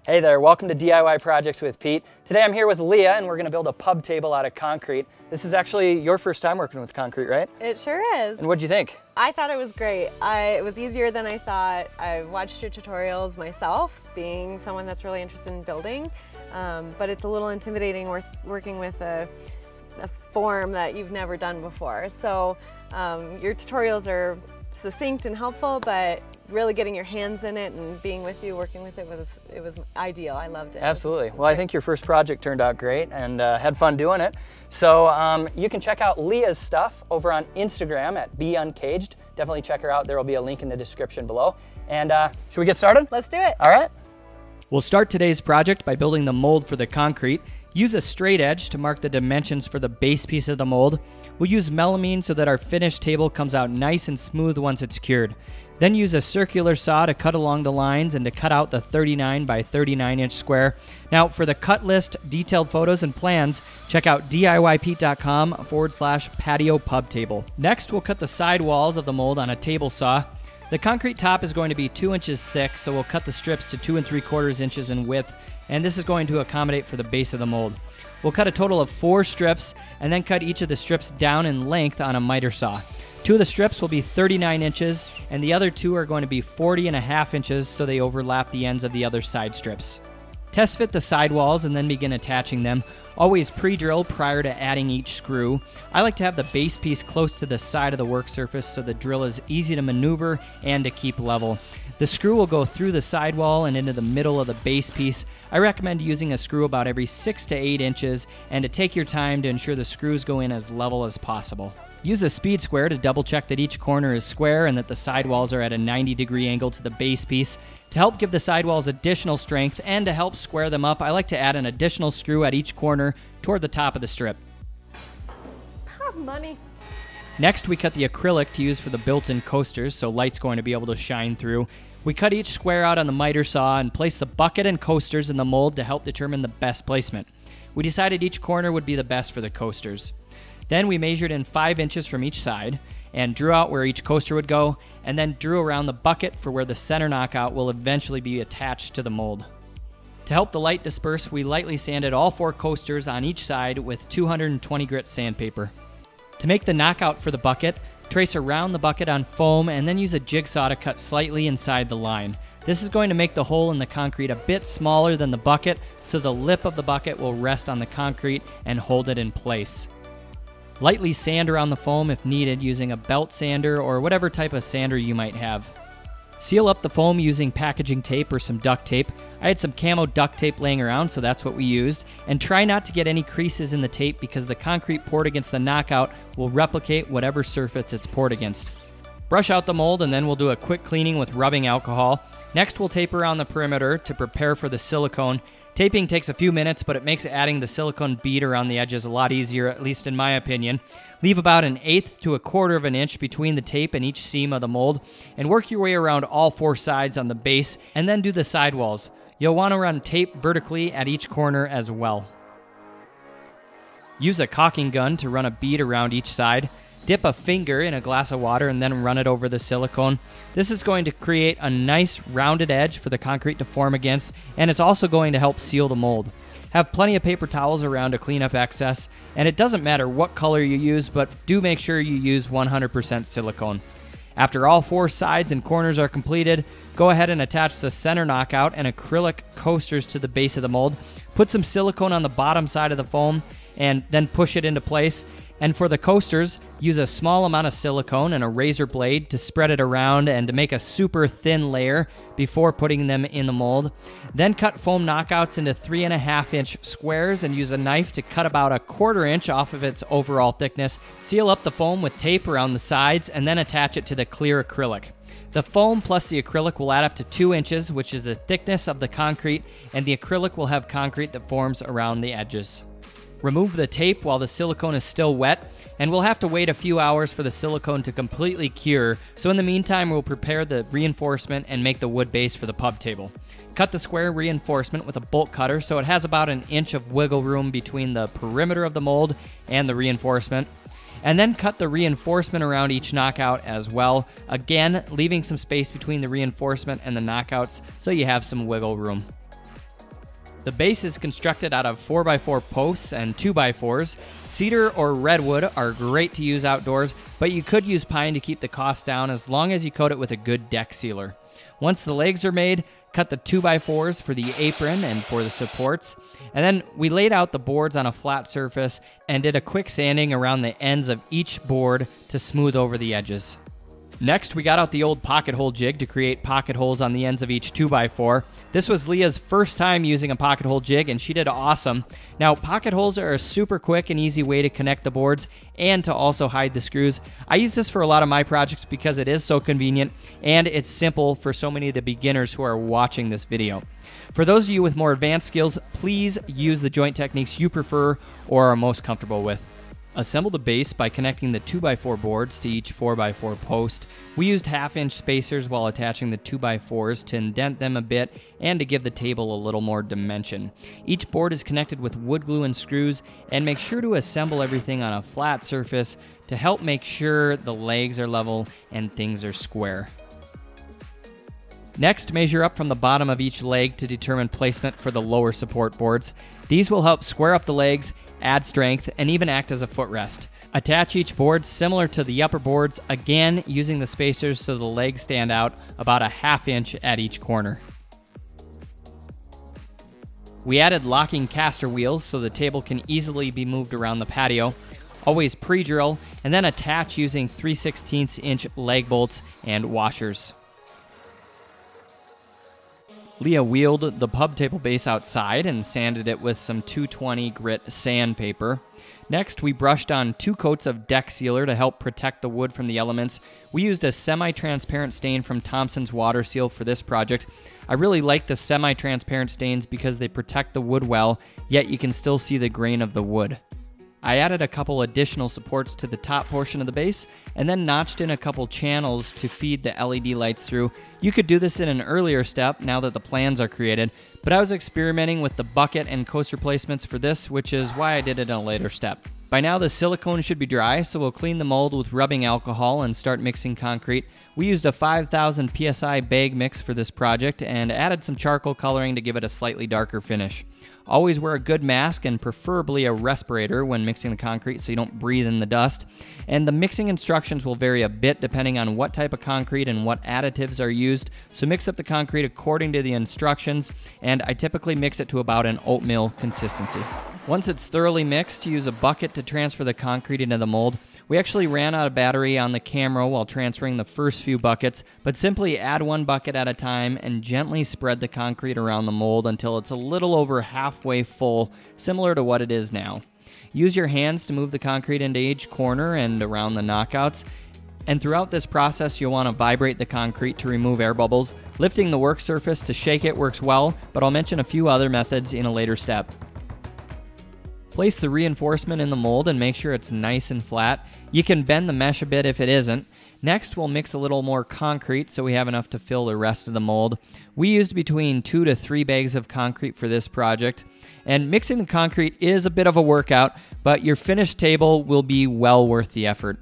Hey there, welcome to DIY Projects with Pete. Today I'm here with Leah and we're going to build a pub table out of concrete. This is actually your first time working with concrete, right? It sure is. And what'd you think? I thought it was great. It was easier than I thought. I watched your tutorials myself, being someone that's really interested in building, but it's a little intimidating working with a form that you've never done before. So your tutorials are succinct and helpful, but really getting your hands in it and being with you, working with it was ideal. I loved it. Absolutely. Well, I think your first project turned out great and had fun doing it. So you can check out Leah's stuff over on Instagram at @BeUncaged. Definitely check her out. There will be a link in the description below. And should we get started? Let's do it. All right. We'll start today's project by building the mold for the concrete. Use a straight edge to mark the dimensions for the base piece of the mold. We'll use melamine so that our finished table comes out nice and smooth once it's cured. Then use a circular saw to cut along the lines and to cut out the 39 by 39 inch square. Now for the cut list, detailed photos, and plans, check out DIYpete.com/patio pub table. Next, we'll cut the side walls of the mold on a table saw. The concrete top is going to be 2 inches thick, so we'll cut the strips to 2 3/4 inches in width, and this is going to accommodate for the base of the mold. We'll cut a total of 4 strips, and then cut each of the strips down in length on a miter saw. 2 of the strips will be 39 inches, and the other 2 are going to be 40.5 inches, so they overlap the ends of the other side strips. Test fit the side walls and then begin attaching them. Always pre-drill prior to adding each screw. I like to have the base piece close to the side of the work surface so the drill is easy to maneuver and to keep level. The screw will go through the sidewall and into the middle of the base piece. I recommend using a screw about every 6 to 8 inches and to take your time to ensure the screws go in as level as possible. Use a speed square to double check that each corner is square and that the sidewalls are at a 90-degree angle to the base piece. To help give the sidewalls additional strength and to help square them up, I like to add an additional screw at each corner toward the top of the strip. Money. Next, we cut the acrylic to use for the built-in coasters, so light's going to be able to shine through. We cut each square out on the miter saw and place the bucket and coasters in the mold to help determine the best placement. We decided each corner would be the best for the coasters. Then we measured in 5 inches from each side and drew out where each coaster would go, and then drew around the bucket for where the center knockout will eventually be attached to the mold. To help the light disperse, we lightly sanded all 4 coasters on each side with 220 grit sandpaper. To make the knockout for the bucket, trace around the bucket on foam and then use a jigsaw to cut slightly inside the line. This is going to make the hole in the concrete a bit smaller than the bucket, so the lip of the bucket will rest on the concrete and hold it in place. Lightly sand around the foam if needed using a belt sander or whatever type of sander you might have. Seal up the foam using packaging tape or some duct tape. I had some camo duct tape laying around, so that's what we used. And try not to get any creases in the tape because the concrete poured against the knockout will replicate whatever surface it's poured against. Brush out the mold and then we'll do a quick cleaning with rubbing alcohol. Next, we'll tape around the perimeter to prepare for the silicone. Taping takes a few minutes, but it makes adding the silicone bead around the edges a lot easier, at least in my opinion. Leave about 1/8 to 1/4 of an inch between the tape and each seam of the mold, and work your way around all 4 sides on the base, and then do the sidewalls. You'll want to run tape vertically at each corner as well. Use a caulking gun to run a bead around each side. Dip a finger in a glass of water and then run it over the silicone. This is going to create a nice rounded edge for the concrete to form against, and it's also going to help seal the mold. Have plenty of paper towels around to clean up excess, and it doesn't matter what color you use, but do make sure you use 100% silicone. After all 4 sides and corners are completed, go ahead and attach the center knockout and acrylic coasters to the base of the mold. Put some silicone on the bottom side of the foam and then push it into place. And for the coasters, use a small amount of silicone and a razor blade to spread it around and to make a super thin layer before putting them in the mold. Then cut foam knockouts into 3.5 inch squares and use a knife to cut about 1/4 inch off of its overall thickness. Seal up the foam with tape around the sides and then attach it to the clear acrylic. The foam plus the acrylic will add up to 2 inches, which is the thickness of the concrete, and the acrylic will have concrete that forms around the edges. Remove the tape while the silicone is still wet, and we'll have to wait a few hours for the silicone to completely cure, so in the meantime we'll prepare the reinforcement and make the wood base for the pub table. Cut the square reinforcement with a bolt cutter so it has about 1 inch of wiggle room between the perimeter of the mold and the reinforcement. And then cut the reinforcement around each knockout as well, again leaving some space between the reinforcement and the knockouts so you have some wiggle room. The base is constructed out of 4x4 posts and 2x4s. Cedar or redwood are great to use outdoors, but you could use pine to keep the cost down as long as you coat it with a good deck sealer. Once the legs are made, cut the 2x4s for the apron and for the supports. And then we laid out the boards on a flat surface and did a quick sanding around the ends of each board to smooth over the edges. Next, we got out the old pocket hole jig to create pocket holes on the ends of each 2x4. This was Leah's first time using a pocket hole jig, and she did awesome. Now, pocket holes are a super quick and easy way to connect the boards and to also hide the screws. I use this for a lot of my projects because it is so convenient and it's simple for so many of the beginners who are watching this video. For those of you with more advanced skills, please use the joint techniques you prefer or are most comfortable with. Assemble the base by connecting the 2x4 boards to each 4x4 post. We used 1/2-inch spacers while attaching the 2x4s to indent them a bit and to give the table a little more dimension. Each board is connected with wood glue and screws, and make sure to assemble everything on a flat surface to help make sure the legs are level and things are square. Next, measure up from the bottom of each leg to determine placement for the lower support boards. These will help square up the legs, add strength, and even act as a footrest. Attach each board similar to the upper boards, again using the spacers so the legs stand out about 1/2 inch at each corner. We added locking caster wheels so the table can easily be moved around the patio. Always pre-drill, and then attach using 3/16 inch leg bolts and washers. Leah wheeled the pub table base outside and sanded it with some 220 grit sandpaper. Next, we brushed on 2 coats of deck sealer to help protect the wood from the elements. We used a semi-transparent stain from Thompson's Water Seal for this project. I really like the semi-transparent stains because they protect the wood well, yet you can still see the grain of the wood. I added a couple additional supports to the top portion of the base and then notched in a couple channels to feed the LED lights through. You could do this in an earlier step now that the plans are created, but I was experimenting with the bucket and coaster placements for this, which is why I did it in a later step. By now the silicone should be dry, so we'll clean the mold with rubbing alcohol and start mixing concrete. We used a 5,000 PSI bag mix for this project and added some charcoal coloring to give it a slightly darker finish. Always wear a good mask and preferably a respirator when mixing the concrete so you don't breathe in the dust. And the mixing instructions will vary a bit depending on what type of concrete and what additives are used, so mix up the concrete according to the instructions, and I typically mix it to about an oatmeal consistency. Once it's thoroughly mixed, use a bucket to transfer the concrete into the mold. We actually ran out of battery on the camera while transferring the first few buckets, but simply add 1 bucket at a time and gently spread the concrete around the mold until it's a little over halfway full, similar to what it is now. Use your hands to move the concrete into each corner and around the knockouts. And throughout this process, you'll want to vibrate the concrete to remove air bubbles. Lifting the work surface to shake it works well, but I'll mention a few other methods in a later step. Place the reinforcement in the mold and make sure it's nice and flat. You can bend the mesh a bit if it isn't. Next, we'll mix a little more concrete so we have enough to fill the rest of the mold. We used between 2 to 3 bags of concrete for this project. And mixing the concrete is a bit of a workout, but your finished table will be well worth the effort.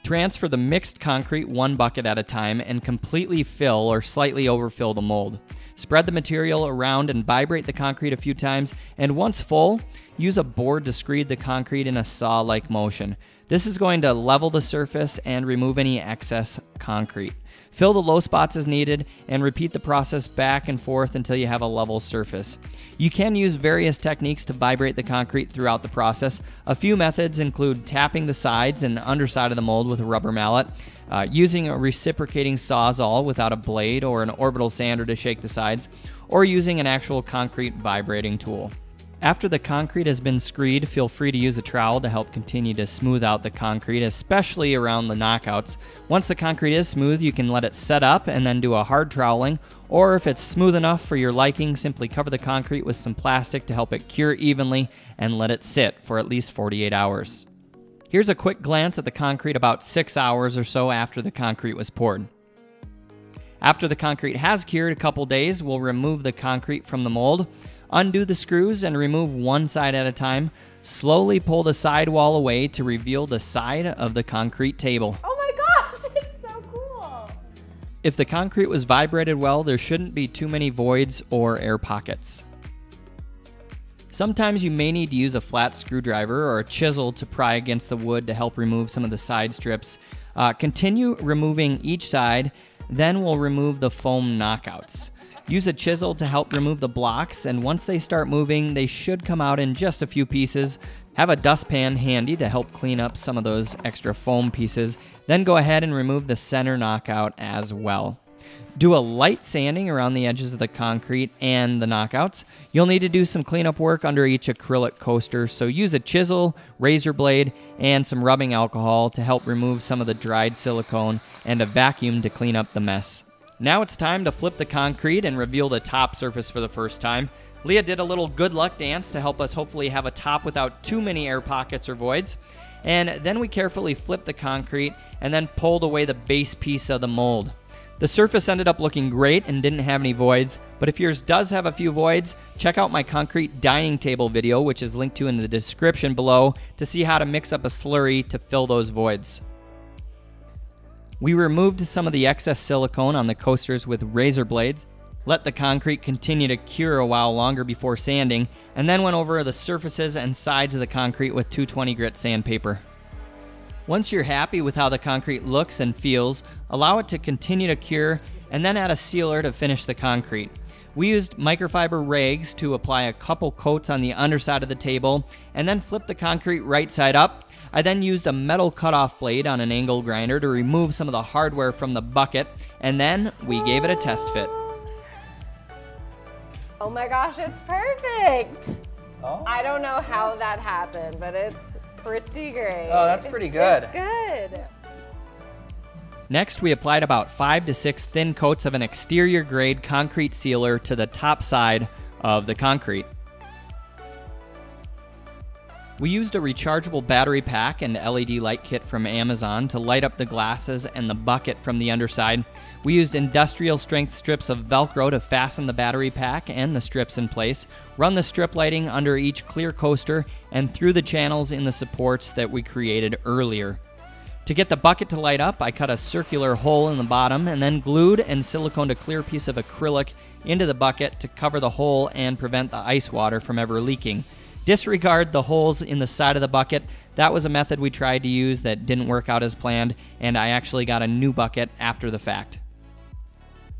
Transfer the mixed concrete 1 bucket at a time and completely fill or slightly overfill the mold. Spread the material around and vibrate the concrete a few times, and once full, use a board to screed the concrete in a saw-like motion. This is going to level the surface and remove any excess concrete. Fill the low spots as needed and repeat the process back and forth until you have a level surface. You can use various techniques to vibrate the concrete throughout the process. A few methods include tapping the sides and underside of the mold with a rubber mallet, using a reciprocating sawzall without a blade or an orbital sander to shake the sides, or using an actual concrete vibrating tool. After the concrete has been screed, feel free to use a trowel to help continue to smooth out the concrete, especially around the knockouts. Once the concrete is smooth, you can let it set up and then do a hard troweling, or if it's smooth enough for your liking, simply cover the concrete with some plastic to help it cure evenly and let it sit for at least 48 hours. Here's a quick glance at the concrete about 6 hours or so after the concrete was poured. After the concrete has cured a couple days, we'll remove the concrete from the mold. Undo the screws and remove one side at a time. Slowly pull the sidewall away to reveal the side of the concrete table. Oh my gosh, it's so cool. If the concrete was vibrated well, there shouldn't be too many voids or air pockets. Sometimes you may need to use a flat screwdriver or a chisel to pry against the wood to help remove some of the side strips. Continue removing each side, then we'll remove the foam knockouts. Use a chisel to help remove the blocks, and once they start moving, they should come out in just a few pieces. Have a dustpan handy to help clean up some of those extra foam pieces. Then go ahead and remove the center knockout as well. Do a light sanding around the edges of the concrete and the knockouts. You'll need to do some cleanup work under each acrylic coaster, so use a chisel, razor blade, and some rubbing alcohol to help remove some of the dried silicone and a vacuum to clean up the mess. Now it's time to flip the concrete and reveal the top surface for the first time. Leah did a little good luck dance to help us hopefully have a top without too many air pockets or voids. And then we carefully flipped the concrete and then pulled away the base piece of the mold. The surface ended up looking great and didn't have any voids, but if yours does have a few voids, check out my concrete dining table video, which is linked to in the description below, to see how to mix up a slurry to fill those voids. We removed some of the excess silicone on the coasters with razor blades, let the concrete continue to cure a while longer before sanding, and then went over the surfaces and sides of the concrete with 220 grit sandpaper. Once you're happy with how the concrete looks and feels, allow it to continue to cure, and then add a sealer to finish the concrete. We used microfiber rags to apply a couple coats on the underside of the table, and then flip the concrete right side up. I then used a metal cutoff blade on an angle grinder to remove some of the hardware from the bucket, and then we gave it a test fit. Oh my gosh, it's perfect! Oh, I don't know how that happened, but it's pretty great. Oh, that's pretty good. It's good. Next, we applied about 5 to 6 thin coats of an exterior grade concrete sealer to the top side of the concrete. We used a rechargeable battery pack and LED light kit from Amazon to light up the glasses and the bucket from the underside. We used industrial strength strips of Velcro to fasten the battery pack and the strips in place, run the strip lighting under each clear coaster and through the channels in the supports that we created earlier. To get the bucket to light up, I cut a circular hole in the bottom and then glued and siliconed a clear piece of acrylic into the bucket to cover the hole and prevent the ice water from ever leaking. Disregard the holes in the side of the bucket. That was a method we tried to use that didn't work out as planned, and I actually got a new bucket after the fact.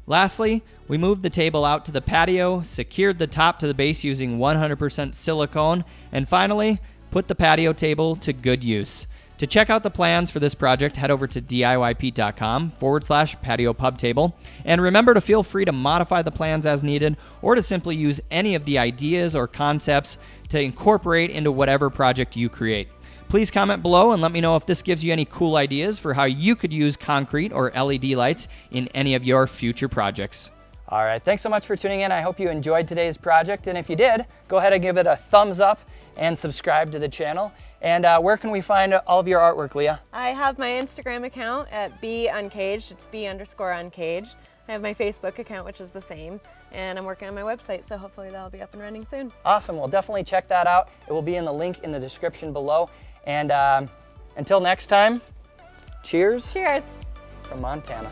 Lastly, we moved the table out to the patio, secured the top to the base using 100% silicone, and finally, put the patio table to good use. To check out the plans for this project, head over to DIYpete.com/patio pub table. And remember to feel free to modify the plans as needed, or to simply use any of the ideas or concepts to incorporate into whatever project you create. Please comment below and let me know if this gives you any cool ideas for how you could use concrete or LED lights in any of your future projects. All right, thanks so much for tuning in. I hope you enjoyed today's project, and if you did, go ahead and give it a thumbs up and subscribe to the channel. And where can we find all of your artwork, Leah? I have my Instagram account at @BUncaged. It's B_uncaged. I have my Facebook account, which is the same, and I'm working on my website, so hopefully that'll be up and running soon. Awesome, well definitely check that out. It will be in the link in the description below. And until next time, cheers. Cheers. From Montana.